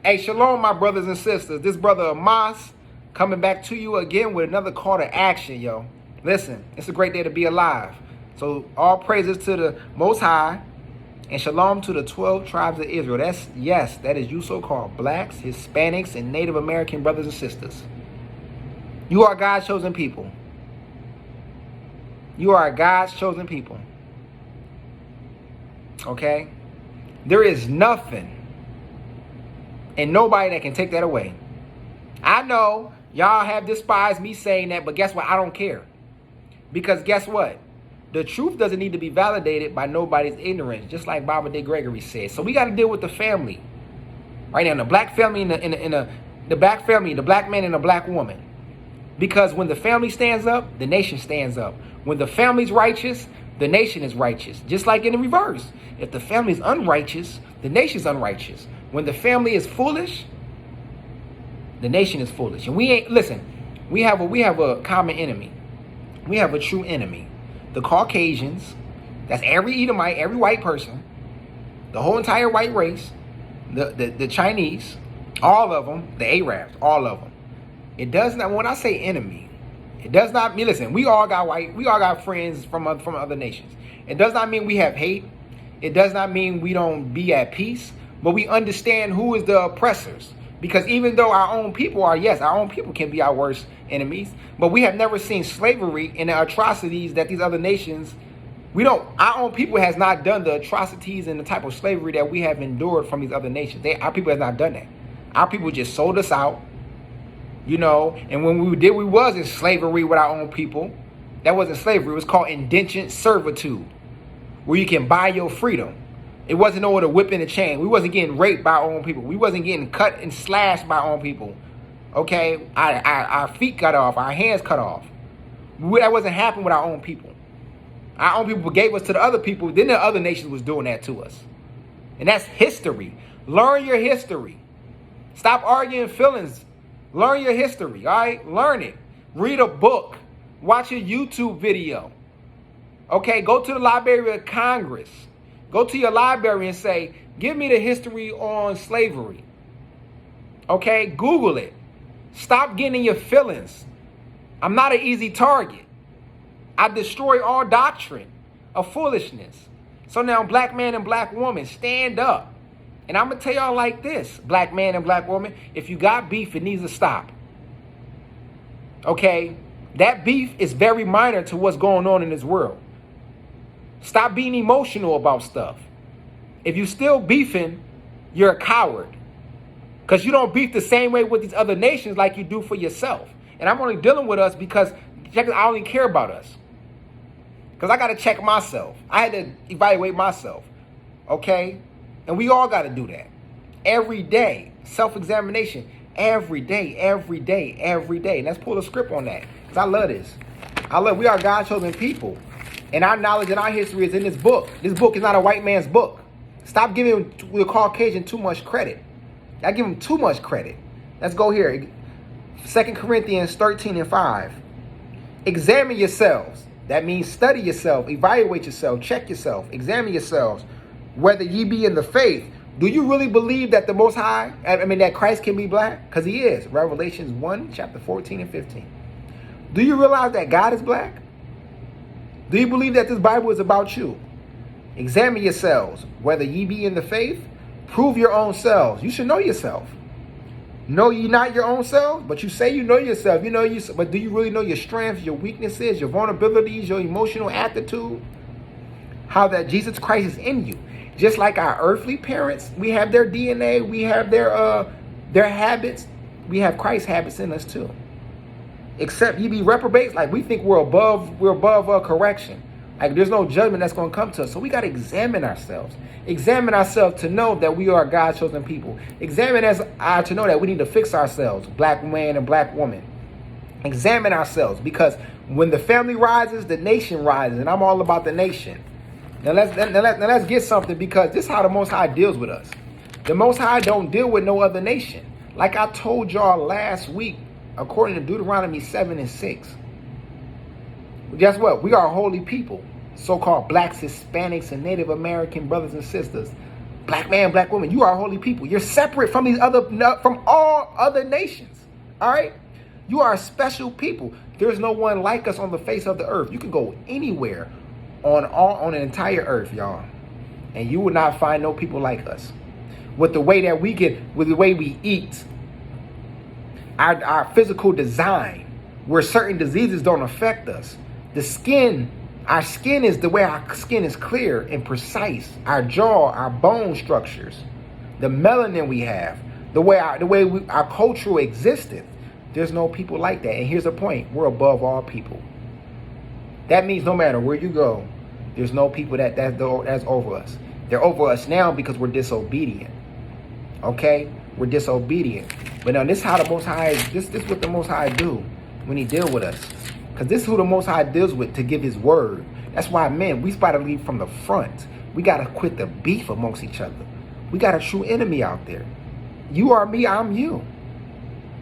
Hey, shalom, my brothers and sisters. This brother Amos coming back to you again with another call to action, yo. Listen, it's a great day to be alive. So all praises to the Most High and shalom to the 12 tribes of Israel. That is you so-called blacks, Hispanics, and Native American brothers and sisters. You are God's chosen people. You are God's chosen people. Okay? There is nothing and nobody that can take that away. I know y'all have despised me saying that, but guess what? I don't care. Because guess what? The truth doesn't need to be validated by nobody's ignorance, just like Baba De Gregory said. So we got to deal with the family. Right now, the black family and the black family, the black man and the black woman. Because when the family stands up, the nation stands up. When the family's righteous, the nation is righteous. Just like in the reverse. If the family is unrighteous, the nation's unrighteous. When the family is foolish, the nation is foolish. And we have a common enemy. We have a true enemy. The Caucasians, that's every Edomite, every white person, the whole entire white race, the Chinese, all of them, the Arabs, all of them. It does not, when I say enemy, it does not mean, listen, we all got friends from other nations. It does not mean we have hate. It does not mean we don't be at peace, but we understand who is the oppressors. Because even though our own people can be our worst enemies, but we have never seen slavery and the atrocities that these other nations, our own people has not done the atrocities and the type of slavery that we have endured from these other nations. Our people has not done that. Our people just sold us out, and when we was in slavery with our own people. That wasn't slavery, it was called indentured servitude, where you can buy your freedom. It wasn't over the whip and the chain. We wasn't getting raped by our own people. We wasn't getting cut and slashed by our own people. Okay? Our feet cut off. Our hands cut off. That wasn't happening with our own people. Our own people gave us to the other people. Then the other nations was doing that to us. And that's history. Learn your history. Stop arguing feelings. Learn your history. All right? Learn it. Read a book. Watch a YouTube video. Okay? Go to the Library of Congress. Go to your library and say, give me the history on slavery. Okay? Google it. Stop getting in your feelings. I'm not an easy target. I destroy all doctrine of foolishness. So now, black man and black woman, stand up. And I'm going to tell y'all like this, black man and black woman, if you got beef, it needs to stop. Okay? That beef is very minor to what's going on in this world. Stop being emotional about stuff. If you still beefing, you're a coward. Because you don't beef the same way with these other nations like you do for yourself. And I'm only dealing with us because I only care about us. Because I got to check myself. I had to evaluate myself. Okay? And we all got to do that. Every day. Self-examination. Every day, every day, every day. And let's pull a script on that. Because I love this. We are God's chosen people. And our knowledge and our history is in this book. This book is not a white man's book. Stop giving the Caucasian too much credit. I give him too much credit. Let's go here. 2 Corinthians 13:5. Examine yourselves. That means study yourself, evaluate yourself, check yourself, examine yourselves, whether ye be in the faith. Do you really believe that the Most High, that Christ can be black? Because he is. Revelations 1, chapter 14 and 15. Do you realize that God is black? Do you believe that this Bible is about you? Examine yourselves, whether ye be in the faith. Prove your own selves. You should know yourself. Know ye not your own selves? But you say you know yourself. But do you really know your strengths, your weaknesses, your vulnerabilities, your emotional aptitude? How that Jesus Christ is in you. Just like our earthly parents, we have their DNA, we have their habits. We have Christ's habits in us too. Except ye be reprobates, like we think we're above correction. Like there's no judgment that's going to come to us. So we got to examine ourselves. Examine ourselves to know that we are God's chosen people. Examine us to know that we need to fix ourselves, black man and black woman. Examine ourselves, because when the family rises, the nation rises, and I'm all about the nation. Now let's get something, because this is how the Most High deals with us. The Most High don't deal with no other nation. Like I told y'all last week, according to Deuteronomy 7 and 6. Guess what? We are a holy people. So-called blacks, Hispanics, and Native American brothers and sisters. Black man, black woman, you are holy people. You're separate from from all other nations. All right? You are a special people. There's no one like us on the face of the earth. You can go anywhere on an entire earth, y'all, and you will not find no people like us. With the way that we with the way we eat, our physical design, where certain diseases don't affect us. The skin, our skin is the way our skin is clear and precise. Our jaw, our bone structures, the melanin we have, the way our cultural existence. There's no people like that. And here's the point: we're above all people. That means no matter where you go, there's no people that's over us. They're over us now because we're disobedient. Okay, we're disobedient. But now this is how the Most High. This is what the Most High do when He deal with us. Because this is who the Most High deals with to give His word. That's why, men, we got to lead from the front. We got to quit the beef amongst each other. We got a true enemy out there. You are me, I'm you.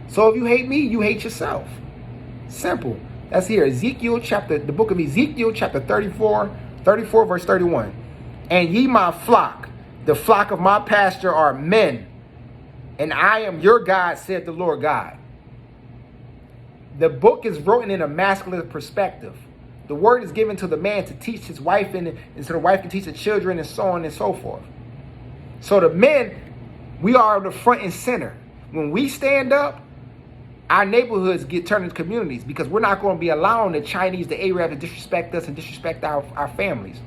So if you hate me, you hate yourself. Simple. That's here. The book of Ezekiel, chapter 34 verse 31. And ye my flock, the flock of my pasture are men, and I am your God, said the Lord God. The book is written in a masculine perspective. The word is given to the man to teach his wife, and so the wife can teach the children, and so on and so forth. So the men, we are the front and center. When we stand up, our neighborhoods get turned into communities, because we're not going to be allowing the Chinese, the Arabs, to disrespect us and disrespect our families.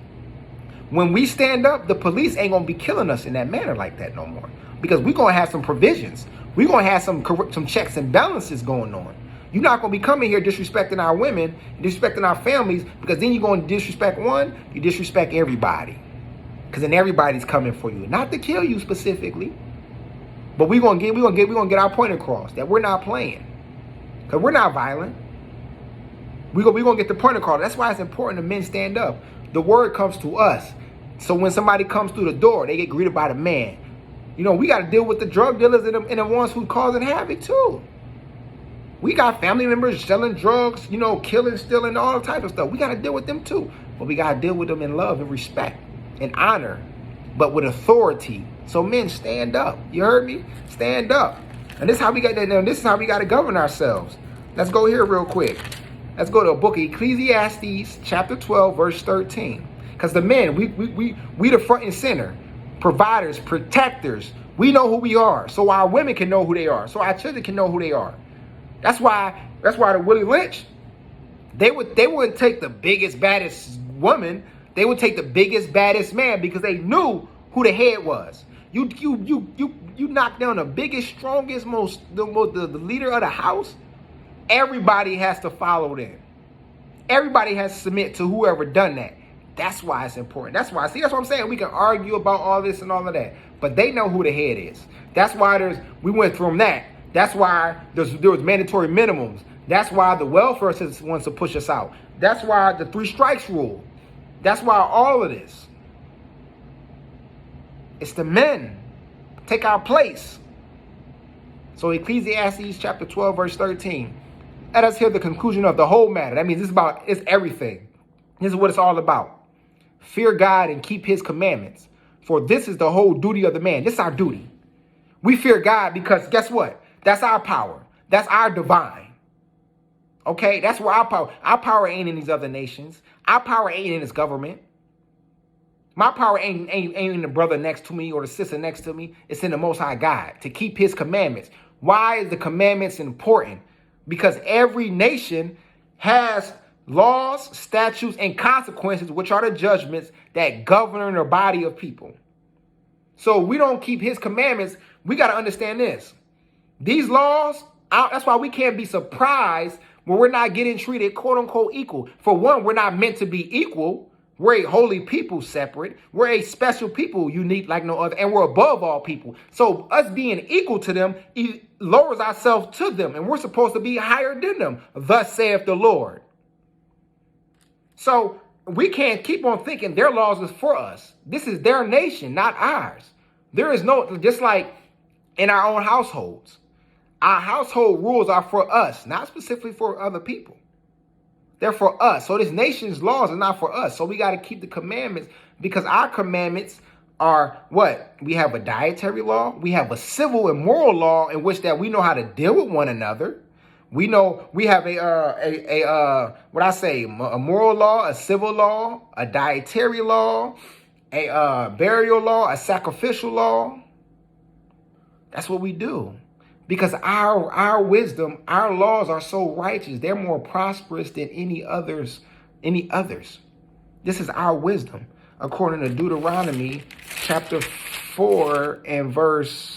When we stand up, the police ain't going to be killing us in that manner like that no more, because we're going to have some provisions. We're going to have some checks and balances going on. You're not going to be coming here disrespecting our women, disrespecting our families, because then you're going to disrespect one, you disrespect everybody. Because then everybody's coming for you. Not to kill you specifically, but we're going to get our point across that we're not playing. Because we're not violent. We're going to get the point across. That's why it's important that men stand up. The word comes to us. So when somebody comes through the door, they get greeted by the man. You know, we got to deal with the drug dealers and the ones who causing havoc too. We got family members selling drugs, killing, stealing, all type of stuff. We got to deal with them too. But we got to deal with them in love and respect and honor, but with authority. So men, stand up. You heard me? Stand up. And this is how we got to govern ourselves. Let's go here real quick. Let's go to the book of Ecclesiastes, chapter 12, verse 13. Because the men, we the front and center, providers, protectors. We know who we are, so our women can know who they are, so our children can know who they are. That's why the Willie Lynch, they wouldn't take the biggest, baddest woman. They would take the biggest, baddest man, because they knew who the head was. You knock down the biggest, strongest, the leader of the house. Everybody has to follow them. Everybody has to submit to whoever done that. That's why it's important. That's what I'm saying. We can argue about all this and all of that, but they know who the head is. That's why we went from that. That's why there was mandatory minimums. That's why the welfare system wants to push us out. That's why the 3 strikes rule. That's why all of this. It's the men. Take our place. So Ecclesiastes chapter 12, verse 13. Let us hear the conclusion of the whole matter. That means it's everything. This is what it's all about. Fear God and keep his commandments, for this is the whole duty of the man. This is our duty. We fear God because guess what? That's our power. That's our divine. Okay? That's where our power ain't in these other nations. Our power ain't in this government. My power ain't in the brother next to me or the sister next to me. It's in the Most High God to keep his commandments. Why is the commandments important? Because every nation has laws, statutes, and consequences, which are the judgments that govern the body of people. So we don't keep his commandments. We got to understand this. These laws, that's why we can't be surprised when we're not getting treated quote unquote equal. For one, we're not meant to be equal. We're a holy people separate. We're a special people unique like no other. And we're above all people. So us being equal to them lowers ourselves to them. And we're supposed to be higher than them. Thus saith the Lord. So we can't keep on thinking their laws is for us. This is their nation, not ours. There is no, just like in our own households. Our household rules are for us, not specifically for other people. They're for us. So this nation's laws are not for us. So we got to keep the commandments because our commandments are what? We have a dietary law. We have a civil and moral law in which that we know how to deal with one another. We know we have a moral law, a civil law, a dietary law, a burial law, a sacrificial law. That's what we do. Because our wisdom, our laws are so righteous. They're more prosperous than any others. This is our wisdom. According to Deuteronomy chapter 4 and verse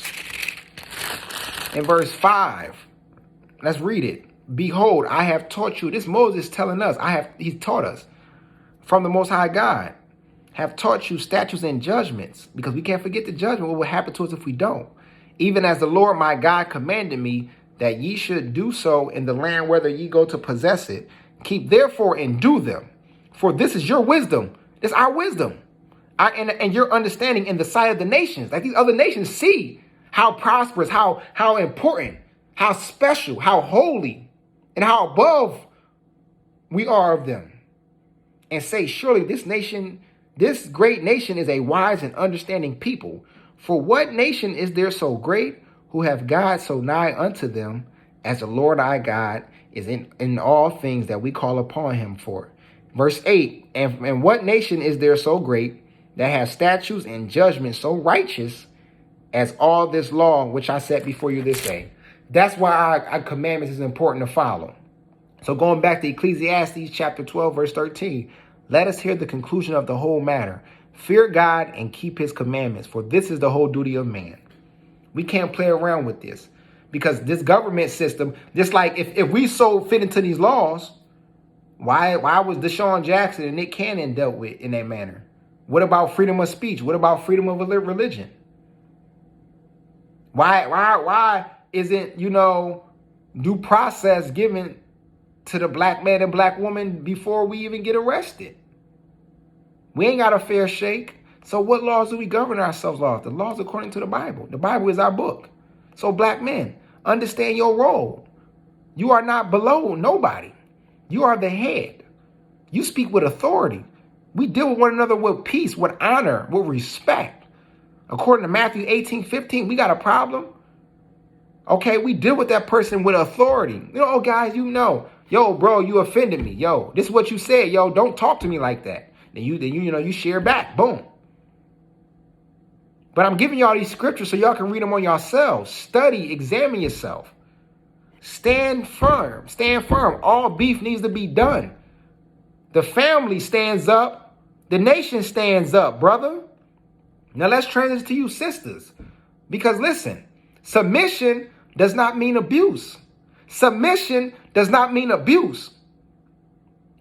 5. Let's read it. Behold, I have taught you. This Moses telling us, he's taught us from the Most High God. Have taught you statutes and judgments, because we can't forget the judgment, what will happen to us if we don't. Even as the Lord my God commanded me, that ye should do so in the land whether ye go to possess it. Keep therefore and do them. For this is your wisdom. It's our wisdom. And your understanding in the sight of the nations. Like these other nations see how prosperous, how important, how special, how holy, and how above we are of them. And say, surely this great nation is a wise and understanding people. For what nation is there so great, who have God so nigh unto them, as the Lord our God is in all things that we call upon him for? Verse 8, and what nation is there so great, that has statutes and judgments so righteous, as all this law which I set before you this day? That's why our commandments is important to follow. So going back to Ecclesiastes chapter 12, verse 13, let us hear the conclusion of the whole matter. Fear God and keep his commandments, for this is the whole duty of man. We can't play around with this, because this government system, just like if we so fit into these laws, why was Deshaun Jackson and Nick Cannon dealt with in that manner? What about freedom of speech? What about freedom of religion? Why isn't, due process given to the black man and black woman before we even get arrested? We ain't got a fair shake. So what laws do we govern ourselves off? The laws according to the Bible. The Bible is our book. So black men, understand your role. You are not below nobody. You are the head. You speak with authority. We deal with one another with peace, with honor, with respect. According to Matthew 18:15, we got a problem. Okay, we deal with that person with authority. Guys, yo, bro, you offended me. Yo, this is what you said. Yo, don't talk to me like that. Then you share back. Boom. But I'm giving y'all these scriptures so y'all can read them on yourselves. Study, examine yourself. Stand firm. Stand firm. All beef needs to be done. The family stands up. The nation stands up, brother. Now let's transition to you sisters. Because listen, submission does not mean abuse. Submission does not mean abuse.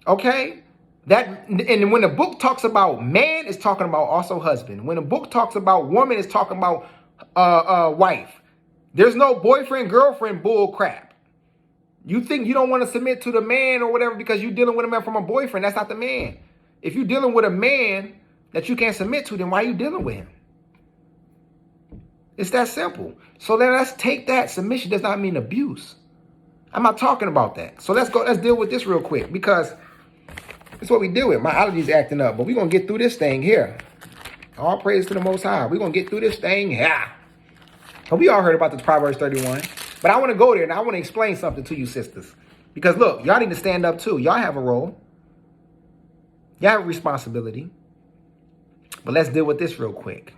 Okay? And when the book talks about man, it's talking about also husband. When the book talks about woman, it's talking about wife. There's no boyfriend, girlfriend bull crap. You think you don't want to submit to the man or whatever because you're dealing with a man from a boyfriend. That's not the man. If you're dealing with a man that you can't submit to, then why are you dealing with him? It's that simple. So then let's take that. Submission does not mean abuse. I'm not talking about that. So let's deal with this real quick, because that's what we deal with. My allergies acting up, but we're going to get through this thing here. All praise to the Most High. We're going to get through this thing here. So we all heard about the Proverbs 31, but I want to go there and I want to explain something to you sisters, because look, y'all need to stand up too. Y'all have a role. Y'all have a responsibility. But let's deal with this real quick.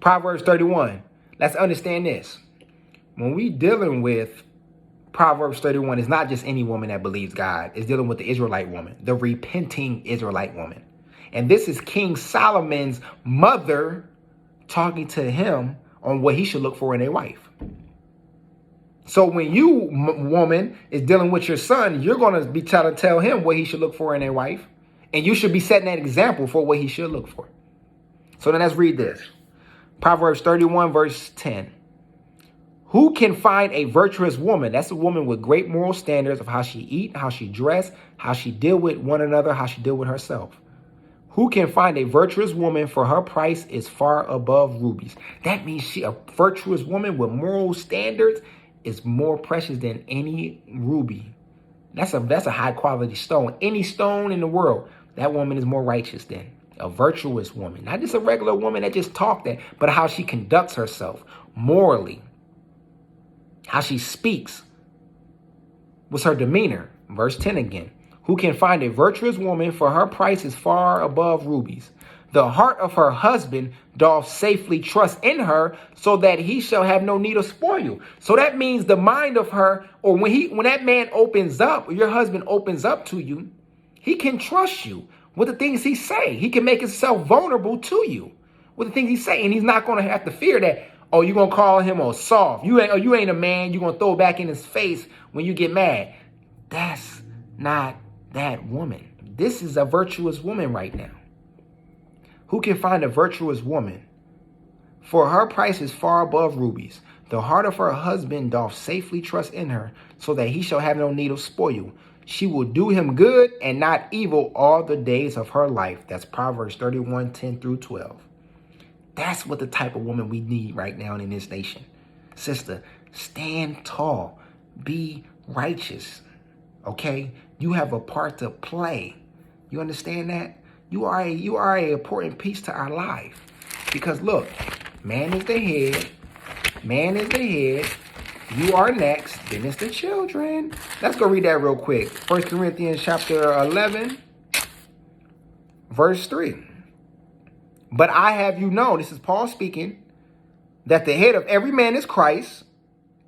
Proverbs 31. Let's understand this. When we dealing with Proverbs 31, it's not just any woman that believes God. It's dealing with the Israelite woman, the repenting Israelite woman. And this is King Solomon's mother talking to him on what he should look for in a wife. So when you, woman, is dealing with your son, you're going to be trying to tell him what he should look for in a wife. And you should be setting that example for what he should look for. So then let's read this. Proverbs 31, verse 10. Who can find a virtuous woman? That's a woman with great moral standards of how she eat, how she dress, how she deal with one another, how she deal with herself. Who can find a virtuous woman, for her price is far above rubies. That means a virtuous woman with moral standards is more precious than any ruby. That's a high quality stone. Any stone in the world, that woman is more righteous than. A virtuous woman, not just a regular woman that just talked that, but how she conducts herself morally, how she speaks. What's her demeanor? Verse 10 again. Who can find a virtuous woman, for her price is far above rubies. The heart of her husband doth safely trust in her, so that he shall have no need of spoil. So that means the mind of her, or when that man opens up, or your husband opens up to you, he can trust you with the things he say. He can make himself vulnerable to you with the things he say, and he's not going to have to fear that, oh, you're going to call him a soft. You ain't a man. You're going to throw back in his face when you get mad. That's not that woman. This is a virtuous woman right now. Who can find a virtuous woman? For her price is far above rubies. The heart of her husband doth safely trust in her, so that he shall have no need of spoil. She will do him good and not evil all the days of her life. That's Proverbs 31, 10 through 12. That's what the type of woman we need right now in this nation. Sister, stand tall. Be righteous. Okay? You have a part to play. You understand that? You are a important piece to our life. Because look, man is the head. Man is the head. You are next. Then it's the children. Let's go read that real quick. 1 Corinthians chapter 11, verse 3. But I have you known, this is Paul speaking, that the head of every man is Christ,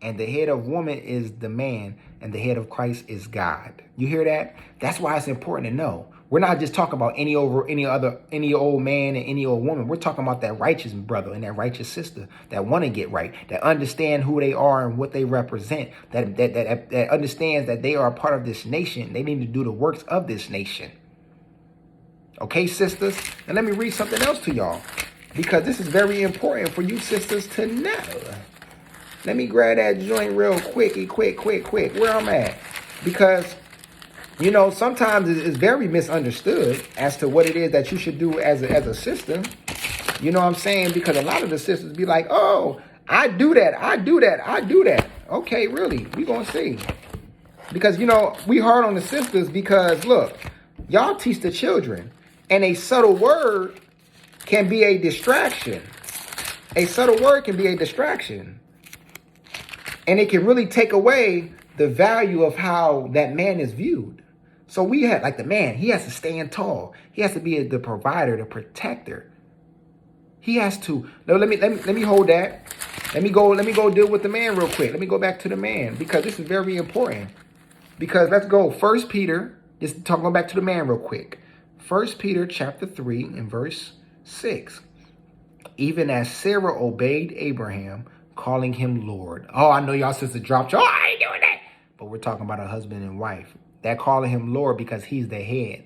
and the head of woman is the man, and the head of Christ is God. You hear that? That's why it's important to know. We're not just talking about any old man and any old woman. We're talking about that righteous brother and that righteous sister that want to get right, that understand who they are and what they represent, that understands that they are a part of this nation. They need to do the works of this nation. Okay, sisters? And let me read something else to y'all, because this is very important for you sisters to know. Let me grab that joint real quick. Where I'm at. Because, you know, sometimes it's very misunderstood as to what it is that you should do as a sister. You know what I'm saying? Because a lot of the sisters be like, oh, I do that. Okay, really? We gonna see. Because, you know, we hard on the sisters because, look, y'all teach the children. And a subtle word can be a distraction. A subtle word can be a distraction. And it can really take away the value of how that man is viewed. So we have, like the man, he has to stand tall. He has to be the provider, the protector. He has to. No, let me hold that. Let me go deal with the man real quick. Let me go back to the man, because this is very important. Because let's go 1 Peter, just talking back to the man real quick. 1 Peter chapter 3 and verse 6. Even as Sarah obeyed Abraham, calling him Lord. Oh, I know y'all sister dropped. Oh, I ain't doing that. But we're talking about a husband and wife. That calling him Lord because he's the head.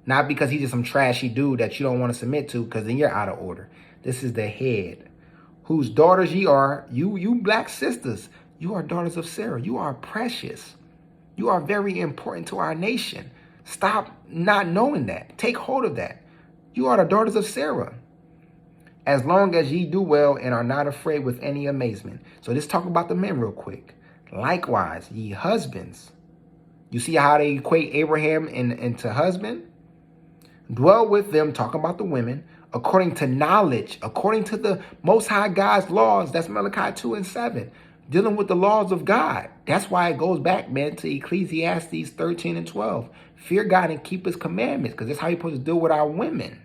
Not because he's just some trashy dude that you don't want to submit to, because then you're out of order. This is the head. Whose daughters ye are, you black sisters. You are daughters of Sarah. You are precious. You are very important to our nation. Stop not knowing that. Take hold of that. You are the daughters of Sarah. As long as ye do well and are not afraid with any amazement. So let's talk about the men real quick. Likewise, ye husbands. You see how they equate Abraham into husband? Dwell with them, talking about the women, according to knowledge, according to the Most High God's laws. That's Malachi 2 and 7. Dealing with the laws of God. That's why it goes back, man, to Ecclesiastes 13 and 12. Fear God and keep his commandments, because that's how you're supposed to deal with our women.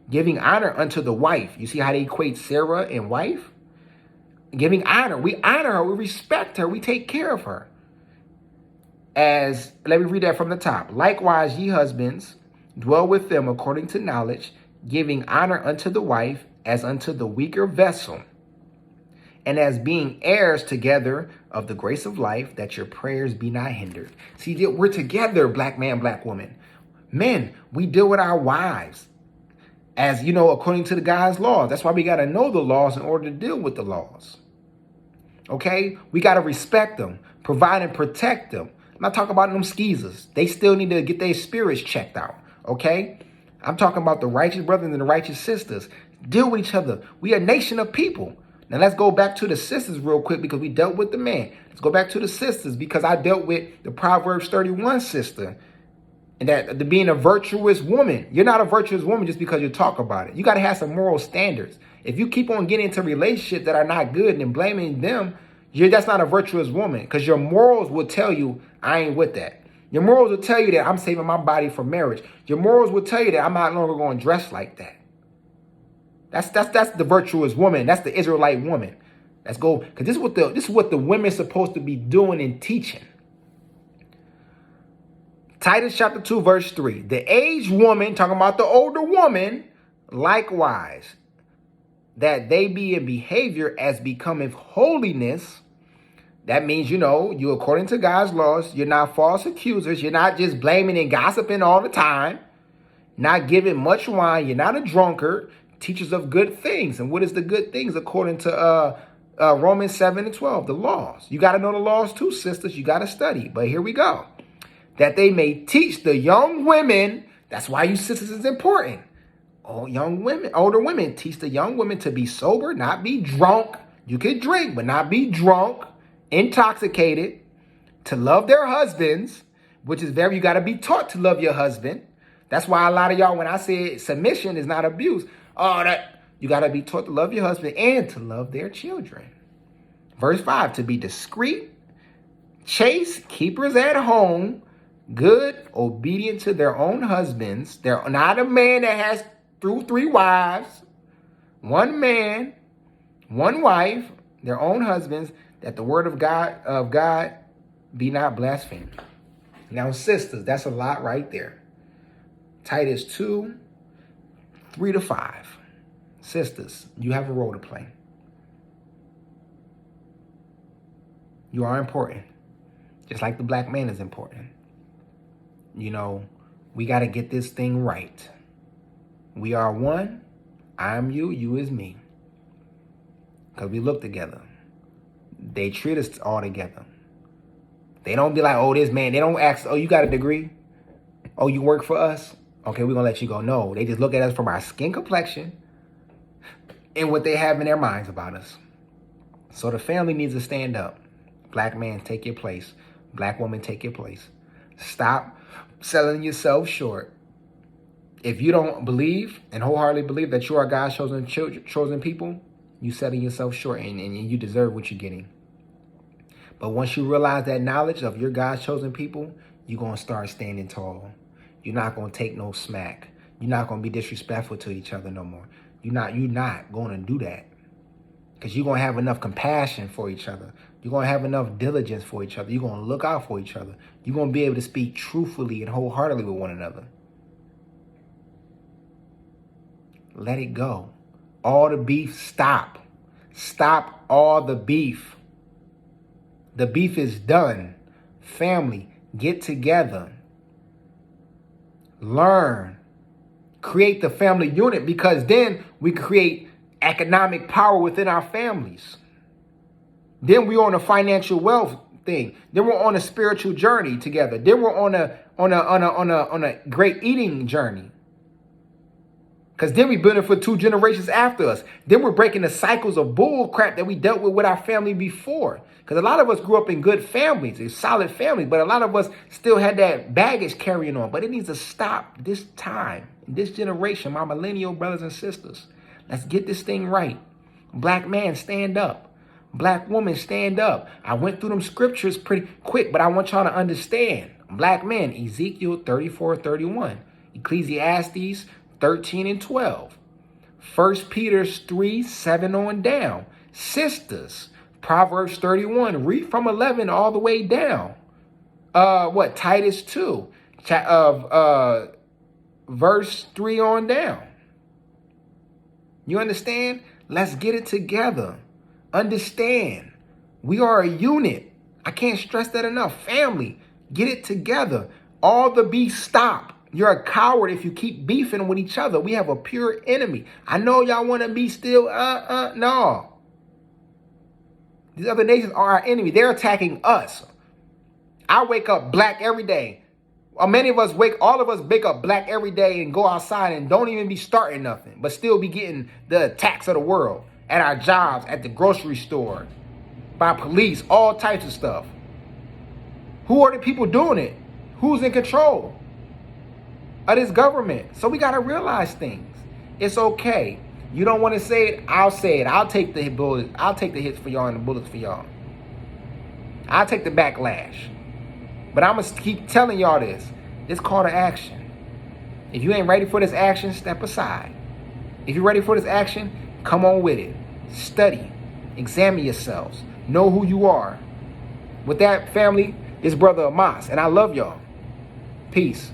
Giving honor unto the wife. You see how they equate Sarah and wife? Giving honor. We honor her. We respect her. We take care of her. Let me read that from the top. Likewise, ye husbands, dwell with them according to knowledge, giving honor unto the wife as unto the weaker vessel, and as being heirs together of the grace of life, that your prayers be not hindered. See, we're together, black man, black woman. Men, we deal with our wives as, you know, according to the God's laws. That's why we got to know the laws in order to deal with the laws. Okay? We got to respect them, provide and protect them. I'm not talking about them skeezers. They still need to get their spirits checked out. Okay? I'm talking about the righteous brothers and the righteous sisters. Deal with each other. We are a nation of people. Now let's go back to the sisters real quick, because we dealt with the man. Let's go back to the sisters, because I dealt with the Proverbs 31 sister. And that the being a virtuous woman, you're not a virtuous woman just because you talk about it. You got to have some moral standards. If you keep on getting into relationships that are not good and blaming them, that's not a virtuous woman, because your morals will tell you, I ain't with that. Your morals will tell you that I'm saving my body for marriage. Your morals will tell you that I'm not longer going to dress like that. That's the virtuous woman. That's the Israelite woman. Let's go, because this is what the women's supposed to be doing and teaching. Titus chapter 2, verse 3. The aged woman, talking about the older woman, likewise, that they be in behavior as becometh holiness. That means, you according to God's laws, you're not false accusers. You're not just blaming and gossiping all the time. Not giving much wine. You're not a drunkard. Teachers of good things. And what is the good things according to Romans 7 and 12? The laws. You got to know the laws too, sisters. You got to study. But here we go. That they may teach the young women. That's why you sisters is important. Oh, young women, older women, teach the young women to be sober, not be drunk. You can drink, but not be drunk, intoxicated, to love their husbands, which is you got to be taught to love your husband. That's why a lot of y'all, when I say submission is not abuse, you got to be taught to love your husband and to love their children. Verse 5, to be discreet, chaste, keepers at home, good, obedient to their own husbands. They're not a man that has 3 wives, one man, one wife, their own husbands, that the word of God be not blasphemed. Now, sisters, that's a lot right there. Titus 2, 3-5. Sisters, you have a role to play. You are important. Just like the black man is important. We got to get this thing right. We are one. I am you. You is me. Because we look together. They treat us all together. They don't be like, oh, this man. They don't ask, oh, you got a degree? Oh, you work for us? Okay, we're going to let you go. No, they just look at us from our skin complexion and what they have in their minds about us. So the family needs to stand up. Black man, take your place. Black woman, take your place. Stop selling yourself short. If you don't believe and wholeheartedly believe that you are God's chosen people, you selling yourself short and you deserve what you're getting. But once you realize that knowledge of your God's chosen people, you're going to start standing tall. You're not going to take no smack. You're not going to be disrespectful to each other no more. You're not going to do that. Because you're going to have enough compassion for each other. You're going to have enough diligence for each other. You're going to look out for each other. You're going to be able to speak truthfully and wholeheartedly with one another. Let it go. All the beef, stop. Stop all the beef. The beef is done. Family, get together. Learn. Create the family unit, because then we create economic power within our families. Then we're on a financial wealth thing. Then we're on a spiritual journey together. Then we're on a great eating journey. Because then we build it for 2 generations after us. Then we're breaking the cycles of bull crap that we dealt with our family before. Because a lot of us grew up in good families, solid families, but a lot of us still had that baggage carrying on. But it needs to stop this time, this generation, my millennial brothers and sisters. Let's get this thing right. Black man, stand up. Black woman, stand up. I went through them scriptures pretty quick, but I want y'all to understand. Black men, Ezekiel 34:31, Ecclesiastes 13 and 12, 1 Peter 3:7 on down. Sisters, Proverbs 31, read from 11 all the way down. Titus 2, verse 3 on down. You understand? Let's get it together. Understand, we are a unit. I can't stress that enough. Family, get it together. All the beef, stop. You're a coward if you keep beefing with each other. We have a pure enemy. I know y'all want to be still, no. These other nations are our enemy. They're attacking us. I wake up black every day. All of us wake up black every day and go outside and don't even be starting nothing, but still be getting the attacks of the world at our jobs, at the grocery store, by police, all types of stuff. Who are the people doing it? Who's in control? of this government. So we got to realize things. It's okay. You don't want to say it, I'll say it. I'll take the bullets. I'll take the hits for y'all and the bullets for y'all. I'll take the backlash. But I'm going to keep telling y'all this. This call to action. If you ain't ready for this action, step aside. If you're ready for this action, come on with it. Study. Examine yourselves. Know who you are. With that, family, this brother Amas, and I love y'all. Peace.